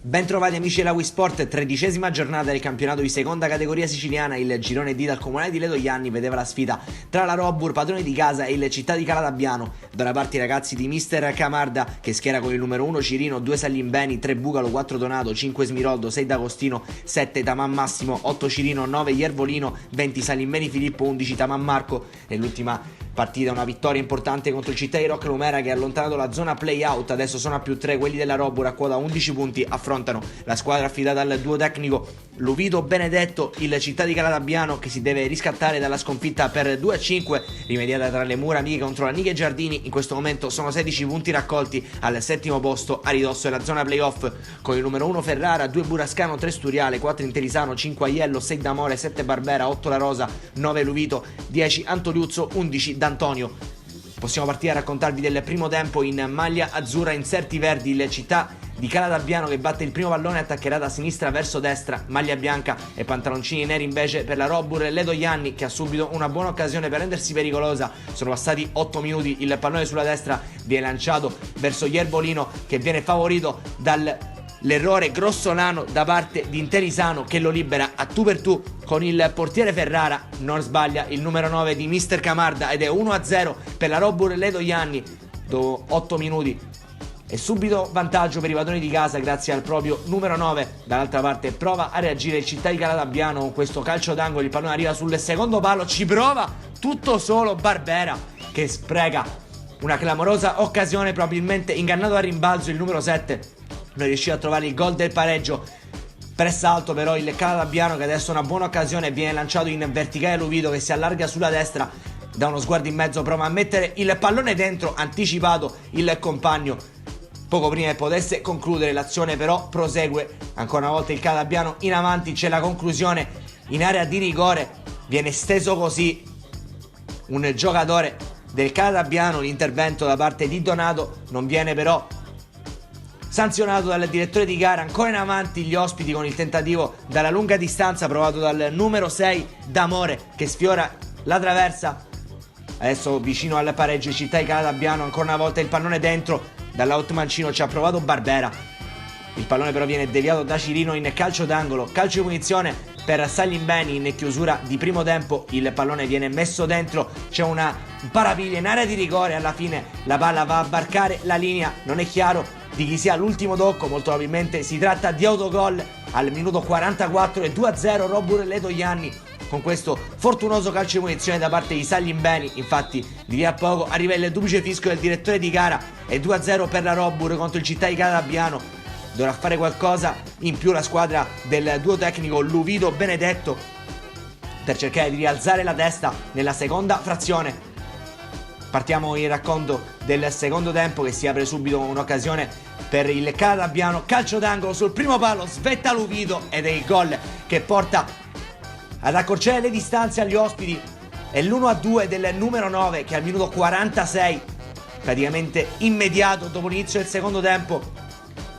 Bentrovati amici della Wisport, 13ª giornata del campionato di seconda categoria siciliana. Il girone D dal comunale di Letojanni vedeva la sfida tra la Robur, padrone di casa, e il Città di Calatabbiano. Da una parte i ragazzi di Mister Camarda, che schiera con il numero 1 Cirino, 2 Salimbeni, 3 Bugalo, 4 Donato, 5 Smiroldo, 6 D'Agostino, 7 Taman Massimo, 8 Cirino, 9 Iervolino, 20 Salimbeni Filippo, 11 Taman Marco. Nell'ultima partita una vittoria importante contro il Città di Rocca Lumera, che ha allontanato la zona play-out. Adesso sono a più 3 quelli della Robur, a quota 11 punti, affrontano la squadra affidata al duo tecnico Luvito Benedetto, il Città di Calatabbiano, che si deve riscattare dalla sconfitta per 2-5 rimediata tra le mura amiche contro la Nighe Giardini. In questo momento sono 16 punti raccolti al settimo posto, a ridosso della zona playoff, con il numero 1 Ferrara, 2 Burascano, 3 Sturiale, 4 Intelisano, 5 Aiello, 6 D'Amore, 7 Barbera, 8 La Rosa, 9 Luvito, 10 Antoliuzzo, 11 D'Antonio. Possiamo partire a raccontarvi del primo tempo in maglia azzurra inserti verdi. Il Città di Calatabbiano che batte il primo pallone, attaccherà da sinistra verso destra, maglia bianca e pantaloncini neri invece per la Robur Letojanni, che ha subito una buona occasione per rendersi pericolosa. Sono passati 8 minuti, il pallone sulla destra viene lanciato verso Iervolino, che viene favorito dall'errore grossolano da parte di Intelisano, che lo libera a tu per tu con il portiere Ferrara. Non sbaglia il numero 9 di Mister Camarda ed è 1-0 per la Robur Letojanni dopo 8 minuti. E subito vantaggio per i padroni di casa grazie al proprio numero 9. Dall'altra parte prova a reagire il Città di Calatabbiano con questo calcio d'angolo. Il pallone arriva sul secondo palo, ci prova tutto solo Barbera, che spreca una clamorosa occasione, probabilmente ingannato al rimbalzo il numero 7 non riuscì a trovare il gol del pareggio. Pressa alto però il Calatabbiano, che adesso ha una buona occasione, viene lanciato in verticale Luvito, che si allarga sulla destra, da uno sguardo in mezzo prova a mettere il pallone dentro, anticipato il compagno poco prima che potesse concludere l'azione, però prosegue ancora una volta il Calatabbiano in avanti. C'è la conclusione in area di rigore, viene steso così un giocatore del Calatabbiano. L'intervento da parte di Donato non viene però sanzionato dal direttore di gara. Ancora in avanti gli ospiti con il tentativo dalla lunga distanza provato dal numero 6 D'Amore, che sfiora la traversa. Adesso vicino al pareggio Città di Calatabbiano, ancora una volta il pallone dentro, dall'out mancino ci ha provato Barbera. Il pallone però viene deviato da Cirino in calcio d'angolo, calcio di punizione per Salimbeni. In chiusura di primo tempo il pallone viene messo dentro, c'è una parapiglia in area di rigore, alla fine la palla va a varcare la linea. Non è chiaro di chi sia l'ultimo tocco, molto probabilmente si tratta di autogol al minuto 44 e 2-0 Robur Letojanni con questo fortunoso calcio di punizione da parte di Salimbeni. Infatti di lì a poco arriva il duplice fischio del direttore di gara e 2-0 per la Robur contro il Città di Calatabbiano. Dovrà fare qualcosa in più la squadra del duo tecnico Luvito Benedetto per cercare di rialzare la testa nella seconda frazione. Partiamo il racconto del secondo tempo, che si apre subito un'occasione per il Calatabbiano, calcio d'angolo sul primo palo, svetta Luvito ed è il gol che porta ad accorciare le distanze agli ospiti. È l'1-2 del numero 9, che al minuto 46, praticamente immediato dopo l'inizio del secondo tempo,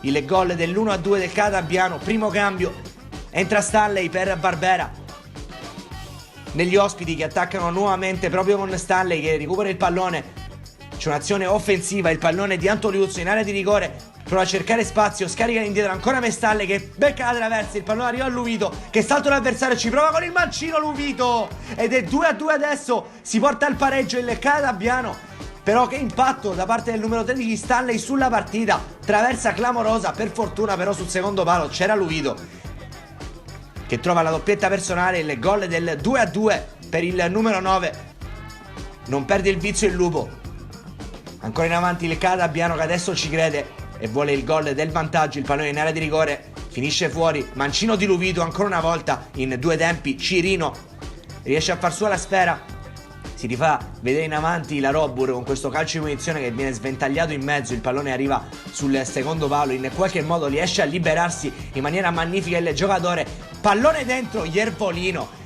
il gol dell'1-2 del Calatabbiano. Primo cambio, entra Stanley per Barbera negli ospiti, che attaccano nuovamente proprio con Stanley, che recupera il pallone. C'è un'azione offensiva, il pallone di Antoliuzzo in area di rigore, prova a cercare spazio, scarica indietro ancora Mestalle, che becca la traversa, il pallone arriva a Luvito, che salta l'avversario, ci prova con il mancino Luvito ed è 2-2. Adesso si porta al pareggio il Calatabbiano, però che impatto da parte del numero 13 Stanley sulla partita, traversa clamorosa. Per fortuna però sul secondo palo c'era Luvito, che trova la doppietta personale, il gol del 2-2 per il numero 9. Non perde il vizio il lupo. Ancora in avanti il Calatabbiano, che adesso ci crede e vuole il gol del vantaggio. Il pallone in area di rigore finisce fuori, mancino di Luvito ancora una volta in due tempi. Cirino riesce a far sua la sfera, si rifà vedere in avanti la Robur con questo calcio di punizione che viene sventagliato in mezzo. Il pallone arriva sul secondo palo, in qualche modo riesce a liberarsi in maniera magnifica il giocatore, pallone dentro Iervolino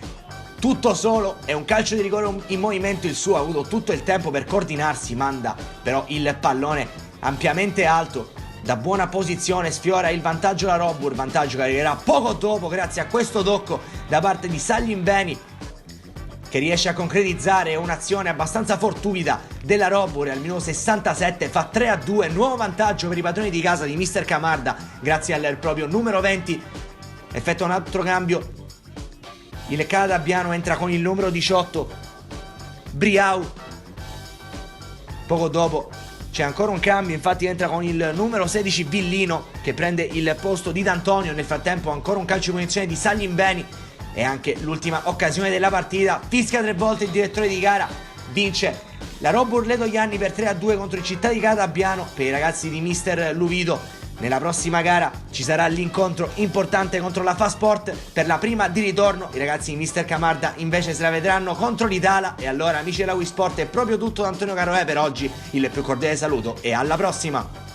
tutto solo, è un calcio di rigore in movimento il suo, ha avuto tutto il tempo per coordinarsi, manda però il pallone ampiamente alto da buona posizione, sfiora il vantaggio la Robur, vantaggio che arriverà poco dopo grazie a questo tocco da parte di Salimbeni, che che riesce a concretizzare un'azione abbastanza fortuita della Robur al minuto 67, fa 3-2, nuovo vantaggio per i padroni di casa di Mister Camarda grazie al proprio numero 20, effettua un altro cambio, il Calatabiano entra con il numero 18 Briau, poco dopo c'è ancora un cambio, infatti entra con il numero 16 Villino che prende il posto di D'Antonio. Nel frattempo ancora un calcio di punizione di Saglimbeni e anche l'ultima occasione della partita, fischia 3 volte il direttore di gara, vince la Robur Letojanni per 3-2 contro il Città di Calatabiano. Per i ragazzi di Mister Luvido nella prossima gara ci sarà l'incontro importante contro la Fasport per la prima di ritorno. I ragazzi di Mister Camarda invece se la vedranno contro l'Itala. E allora amici della Wii Sport è proprio tutto da Antonio Caroè per oggi, il più cordiale saluto e alla prossima.